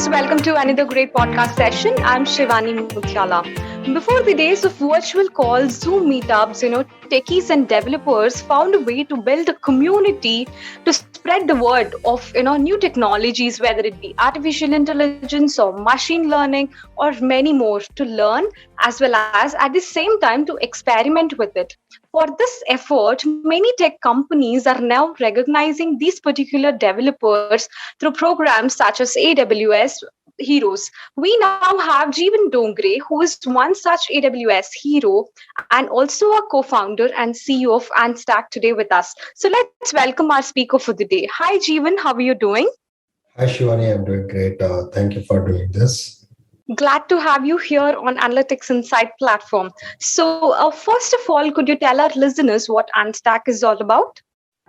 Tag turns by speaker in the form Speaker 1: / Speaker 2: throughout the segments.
Speaker 1: listeners, welcome to another great podcast session. I'm Shivani Muthyala. Before the days of virtual calls, Zoom meetups, techies and developers found a way to build a community to spread the word of new technologies, whether it be artificial intelligence or machine learning or many more, to learn as well as at the same time to experiment with it. For this effort, many tech companies are now recognizing these particular developers through programs such as AWS Heroes. We now have Jeevan Dongre, who is one such AWS hero and also a co-founder and CEO of Anstack today with us. So let's welcome our speaker for the day. Hi Jeevan, how are you doing?
Speaker 2: Hi Shivani, I'm doing great. Thank you for doing this.
Speaker 1: Glad to have you here on Analytics Insight platform. So, first of all, could you tell our listeners what Anstack is all about?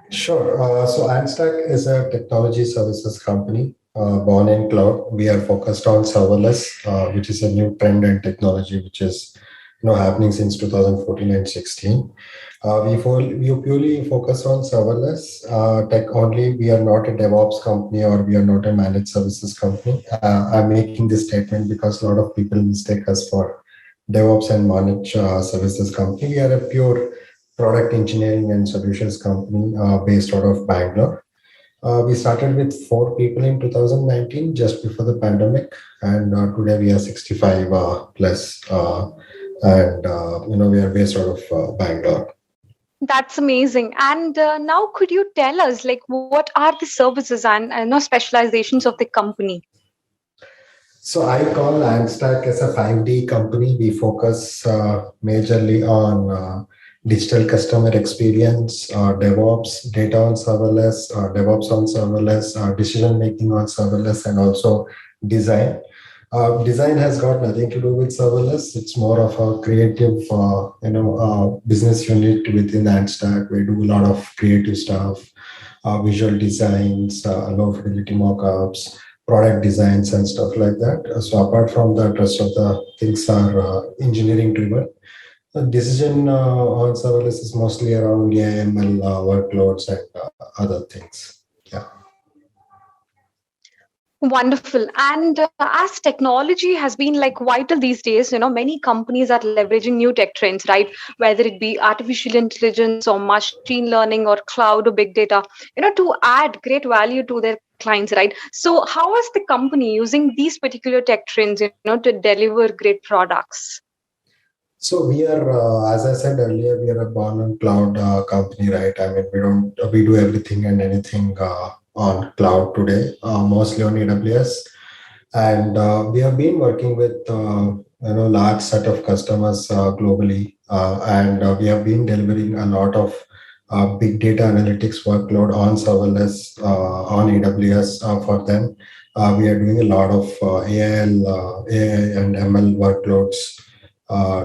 Speaker 2: Sure. So Anstack is a technology services company born in cloud. We are focused on serverless, which is a new trend and technology which is happening since 2014 and 16. We purely focus on serverless tech only. We are not a DevOps company or we are not a managed services company. I'm making this statement because a lot of people mistake us for DevOps and managed services company. We are a pure product engineering and solutions company based out of Bangalore. We started with 4 people in 2019, just before the pandemic, and today we are 65 plus, and we are based out of Bangalore.
Speaker 1: That's amazing. And now, could you tell us, like, what are the services and specializations of the company?
Speaker 2: So I call Landstack as a 5D company. We focus majorly on digital customer experience, DevOps, data on serverless, DevOps on serverless, decision making on serverless, and also design. Design has got nothing to do with serverless. It's more of a creative, business unit within Landstack. We do a lot of creative stuff, visual designs, low fidelity mockups, product designs and stuff like that. So apart from that, rest of the things are engineering driven. The decision on serverless is mostly around AML workloads and other things. Yeah.
Speaker 1: Wonderful. And as technology has been like vital these days, many companies are leveraging new tech trends, right? Whether it be artificial intelligence or machine learning or cloud or big data, to add great value to their clients, right? So how is the company using these particular tech trends, to deliver great products?
Speaker 2: So we are, as I said earlier, we are a born on cloud company, right? I mean, we do everything and anything on cloud today, mostly on AWS, and we have been working with large set of customers globally, and we have been delivering a lot of big data analytics workload on serverless on AWS for them. We are doing a lot of AI and ML workloads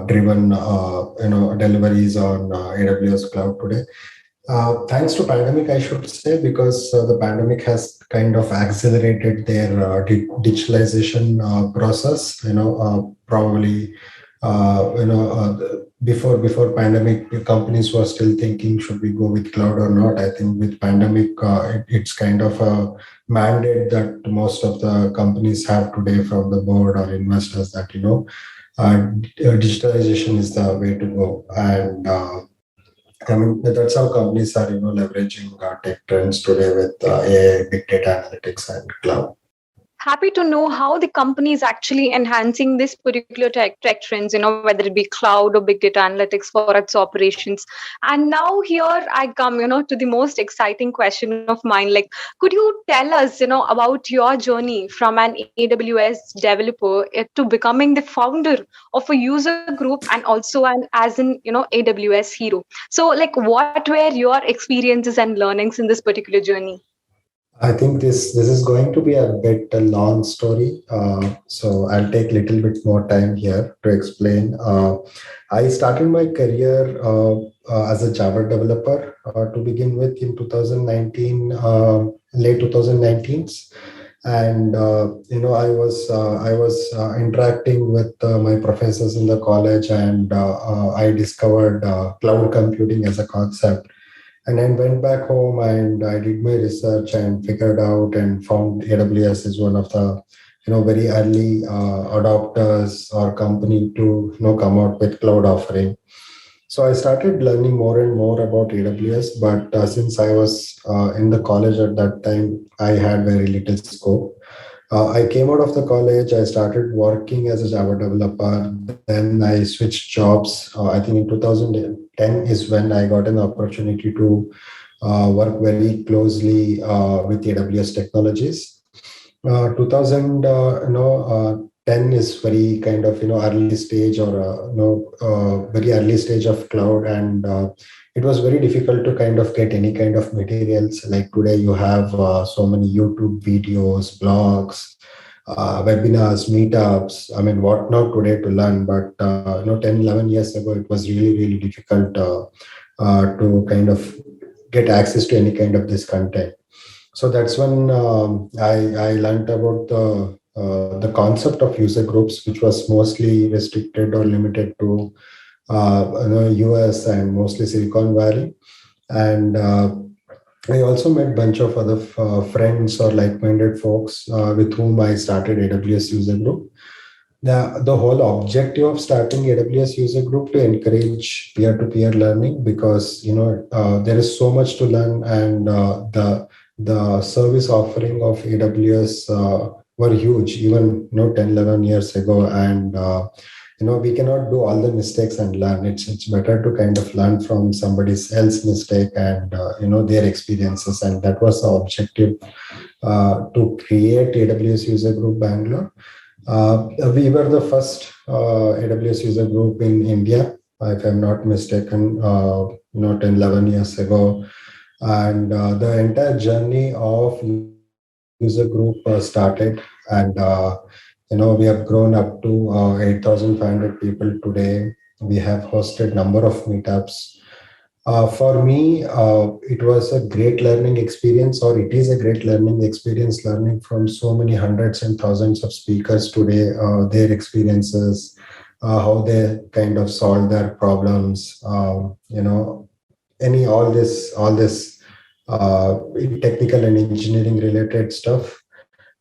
Speaker 2: driven deliveries on AWS cloud today. Thanks to pandemic, I should say, because the pandemic has kind of accelerated their digitalization process. Probably before pandemic, the companies were still thinking, should we go with cloud or not? I think with pandemic, it's kind of a mandate that most of the companies have today from the board or investors that digitalization is the way to go, and I mean that's how companies are leveraging tech trends today with AI, big data analytics, and cloud.
Speaker 1: Happy to know how the company is actually enhancing this particular tech trends, whether it be cloud or big data analytics for its operations. And now here I come, to the most exciting question of mine. Like, could you tell us, about your journey from an AWS developer to becoming the founder of a user group and also as an, AWS hero? So like, what were your experiences and learnings in this particular journey?
Speaker 2: I think this is going to be a bit a long story, so I'll take a little bit more time here to explain. I started my career as a Java developer to begin with in 2019, late 2019s, and I was interacting with my professors in the college, and I discovered cloud computing as a concept. And then went back home and I did my research and figured out and found AWS is one of the very early adopters or company to come out with cloud offering. So I started learning more and more about AWS, but since I was in the college at that time, I had very little scope. I came out of the college. I started working as a Java developer. Then I switched jobs. I think in 2010 is when I got an opportunity to work very closely with AWS technologies. 2000, 10 is very kind of early stage, or very early stage of cloud, and it was very difficult to kind of get any kind of materials. Like today, you have so many YouTube videos, blogs, webinars, meetups. I mean, what not today to learn, but 10, 11 years ago, it was really, really difficult to kind of get access to any kind of this content. So that's when I learned about the concept of user groups, which was mostly restricted or limited to US and mostly Silicon Valley. And I also met a bunch of other friends or like-minded folks with whom I started AWS user group. The whole objective of starting AWS user group to encourage peer-to-peer learning, because there is so much to learn, and the service offering of AWS were huge even 10, 11 years ago, and we cannot do all the mistakes and learn. It's better to kind of learn from somebody else's mistake and their experiences, and that was the objective to create AWS user group Bangalore. We were the first AWS user group in India, if I'm not mistaken, 10, 11 years ago. And the entire journey of user group started, and we have grown up to 8,500 people today. We have hosted number of meetups. For me, it was a great learning experience, or it is a great learning experience, learning from so many hundreds and thousands of speakers today, their experiences, how they kind of solve their problems, all this technical and engineering related stuff.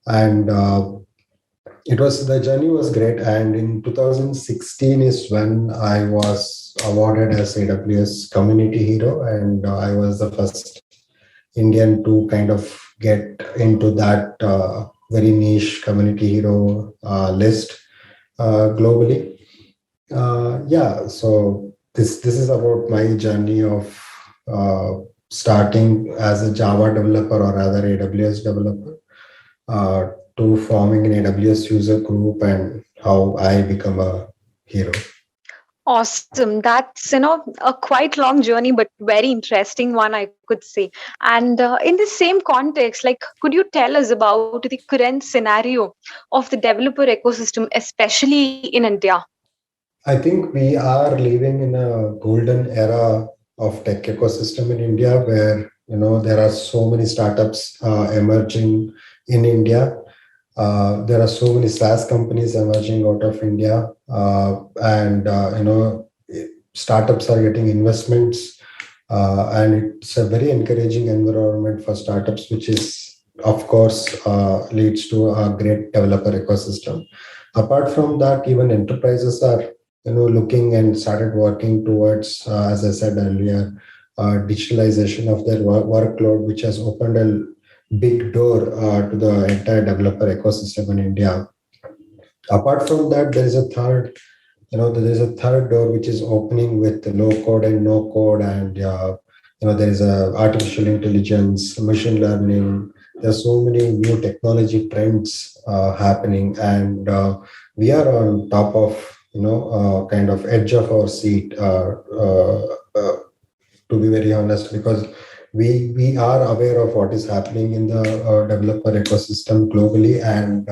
Speaker 2: And the journey was great. And in 2016 is when I was awarded as AWS Community Hero, and I was the first Indian to kind of get into that very niche Community Hero list globally. So this is about my journey of starting as a Java developer, or rather AWS developer, to forming an AWS user group, and how I become a hero.
Speaker 1: Awesome. That's, a quite long journey, but very interesting one, I could say. And in the same context, like, could you tell us about the current scenario of the developer ecosystem, especially in India?
Speaker 2: I think we are living in a golden era of tech ecosystem in India, where, there are so many startups emerging in India. There are so many SaaS companies emerging out of India, and startups are getting investments, and it's a very encouraging environment for startups, which is, of course, leads to a great developer ecosystem. Apart from that, even enterprises are looking and started working towards, as I said earlier, digitalization of their workload, which has opened a big door to the entire developer ecosystem in India. Apart from that, there is a third door which is opening with the low code and no code, and there is a artificial intelligence, machine learning. There's so many new technology trends happening, and we are on top of kind of edge of our seat, to be very honest, because we are aware of what is happening in the developer ecosystem globally, and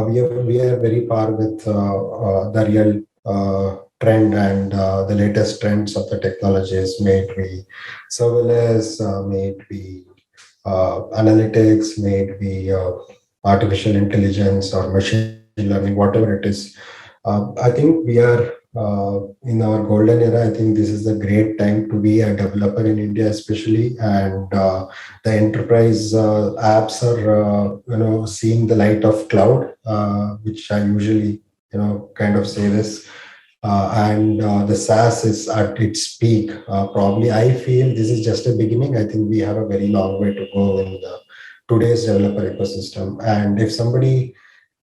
Speaker 2: we are very far with the real trend and the latest trends of the technologies, may it be serverless, may it be analytics, may it be artificial intelligence or machine learning, whatever it is. I think we are in our golden era, I think this is a great time to be a developer in India, especially, and the enterprise apps are, seeing the light of cloud, which I usually, kind of say this. And the SaaS is at its peak. Probably, I feel this is just a beginning. I think we have a very long way to go in today's developer ecosystem. And if somebody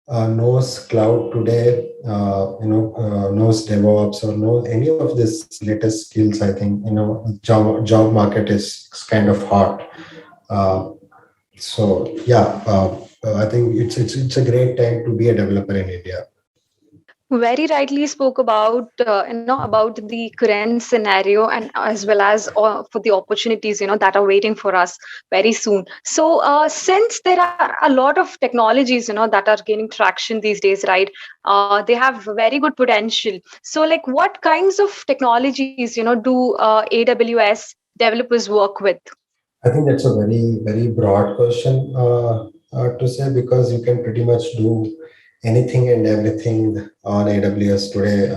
Speaker 2: knows cloud today, knows DevOps or knows any of this latest skills, I think, job market is kind of hot. Uh, so yeah, I think it's a great time to be a developer in India.
Speaker 1: Very rightly spoke about about the current scenario, and as well as for the opportunities that are waiting for us very soon. So since there are a lot of technologies that are gaining traction these days, right? They have very good potential. So like what kinds of technologies do AWS developers work with?
Speaker 2: I think that's a very, very broad question to say, because you can pretty much do anything and everything on AWS today.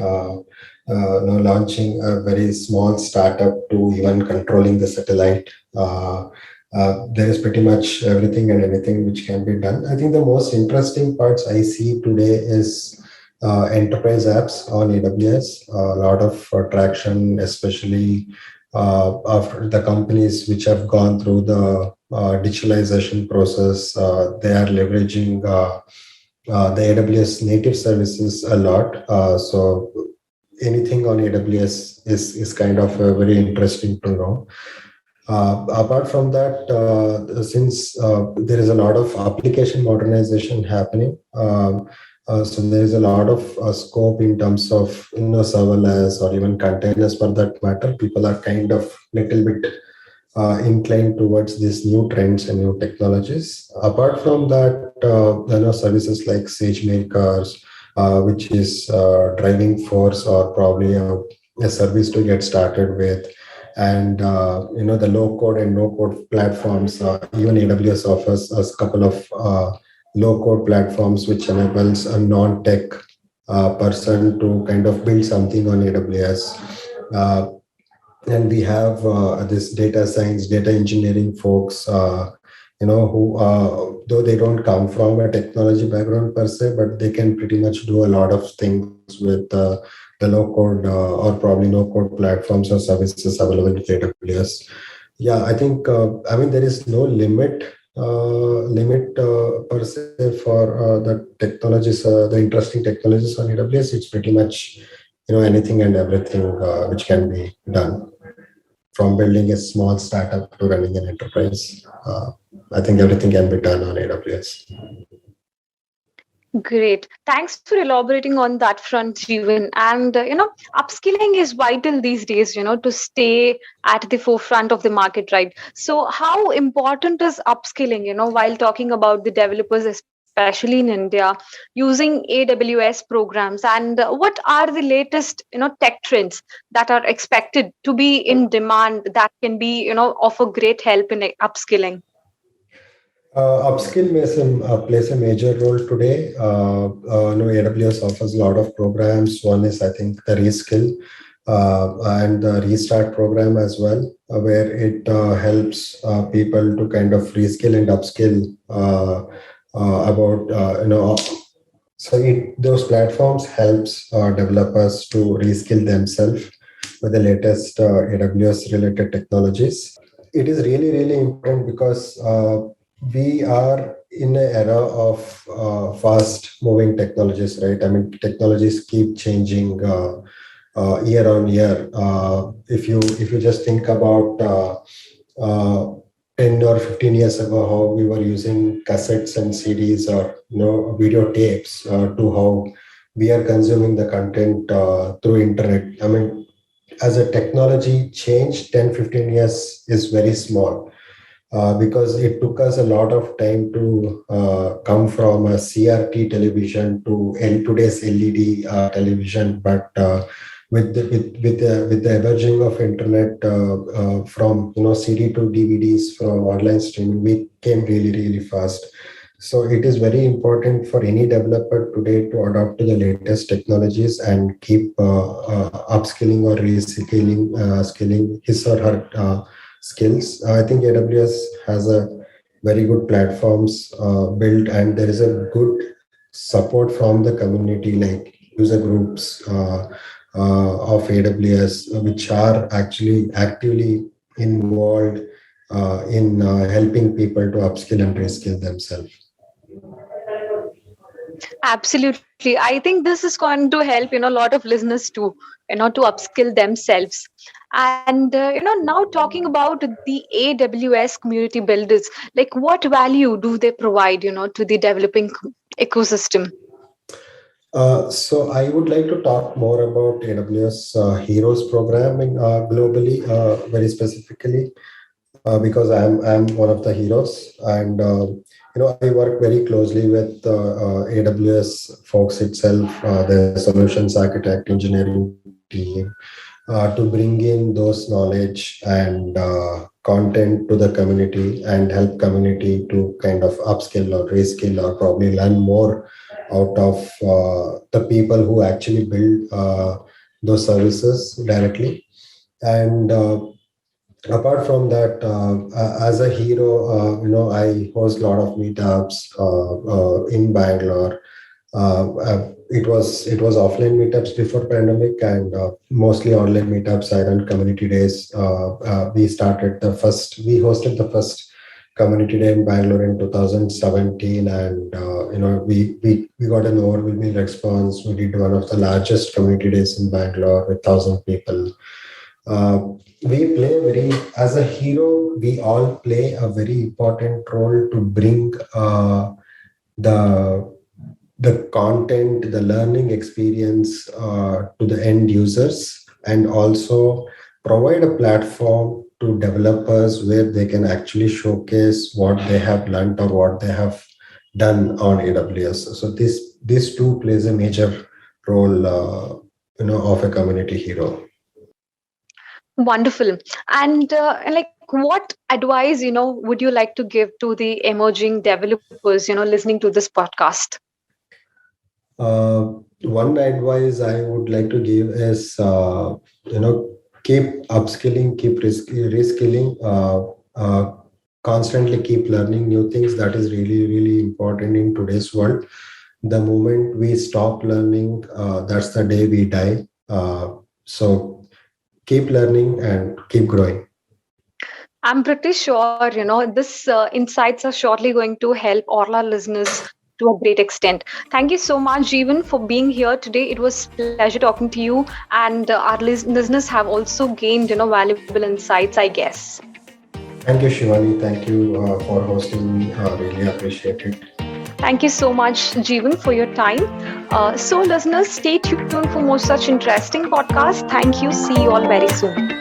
Speaker 2: Launching a very small startup to even controlling the satellite. There is pretty much everything and anything which can be done. I think the most interesting parts I see today is enterprise apps on AWS. A lot of traction, especially of the companies which have gone through the digitalization process. They are leveraging the AWS native services a lot. So anything on AWS is kind of very interesting to know. Apart from that, since there is a lot of application modernization happening, so there is a lot of scope in terms of serverless or even containers for that matter. People are kind of little bit inclined towards these new trends and new technologies. Apart from that, services like SageMaker, which is driving force or probably a service to get started with, and the low code and no code platforms. Even AWS offers us a couple of low code platforms which enables a non-tech person to kind of build something on AWS. And we have this data science, data engineering folks, who, though they don't come from a technology background per se, but they can pretty much do a lot of things with the low code or probably no code platforms or services available with AWS. Yeah, I think, there is no limit per se for the technologies, the interesting technologies on AWS. It's pretty much, anything and everything which can be done, from building a small startup to running an enterprise. I think everything can be done on AWS.
Speaker 1: Great. Thanks for elaborating on that front, Jeevan. And, upskilling is vital these days, to stay at the forefront of the market, right? So, how important is upskilling, while talking about the developers, especially in India, using AWS programs? And what are the latest, tech trends that are expected to be in demand that can be, of a great help in upskilling?
Speaker 2: Upskill plays a major role today. AWS offers a lot of programs. One is, I think, the Reskill and the Restart program as well, where it helps people to kind of reskill and upskill about, so those platforms helps developers to reskill themselves with the latest AWS related technologies. It is really, really important because we are in an era of fast moving technologies, right? I mean, technologies keep changing year on year. If you just think about 10 or 15 years ago, how we were using cassettes and CDs or videotapes to how we are consuming the content through internet. I mean, as a technology change, 10, 15 years is very small. Because it took us a lot of time to come from a CRT television to today's LED television. But with the emerging of internet, from CD to DVDs, from online streaming, we came really, really fast. So it is very important for any developer today to adopt to the latest technologies and keep upskilling or reskilling, skilling his or her skills. I think AWS has a very good platforms built, and there is a good support from the community, like user groups of AWS, which are actually actively involved in helping people to upskill and reskill themselves.
Speaker 1: Absolutely. I think this is going to help, a lot of listeners to, to upskill themselves. And, now talking about the AWS community builders, like what value do they provide, to the developing ecosystem?
Speaker 2: So I would like to talk more about AWS Heroes program globally, very specifically, because I'm one of the heroes, and I work very closely with AWS folks itself, the solutions architect, engineering team, to bring in those knowledge and content to the community and help community to kind of upskill or reskill or probably learn more out of the people who actually build those services directly. And apart from that, as a hero, I host a lot of meetups in Bangalore. It was offline meetups before pandemic, and mostly online meetups. I run community days. We hosted the first community day in Bangalore in 2017, and we got an overwhelming response. We did one of the largest community days in Bangalore with 1,000 people. uh, we play very, as a hero, we all play a very important role to bring the content, the learning experience to the end users, and also provide a platform to developers where they can actually showcase what they have learned or what they have done on AWS. So this too plays a major role, of a community hero.
Speaker 1: Wonderful. And like, what advice, would you like to give to the emerging developers, listening to this podcast?
Speaker 2: One advice I would like to give is, keep upskilling, keep reskilling, constantly keep learning new things. That is really, really important in today's world. The moment we stop learning, that's the day we die. So keep learning and keep growing.
Speaker 1: I'm pretty sure, this insights are shortly going to help all our listeners to a great extent. Thank you so much, Jeevan, for being here today. It was pleasure talking to you, and our listeners have also gained, valuable insights, I guess.
Speaker 2: Thank you, Shivani. Thank you for hosting me. Really appreciate it.
Speaker 1: Thank you so much, Jeevan, for your time. So, listeners, stay tuned for more such interesting podcasts. Thank you. See you all very soon.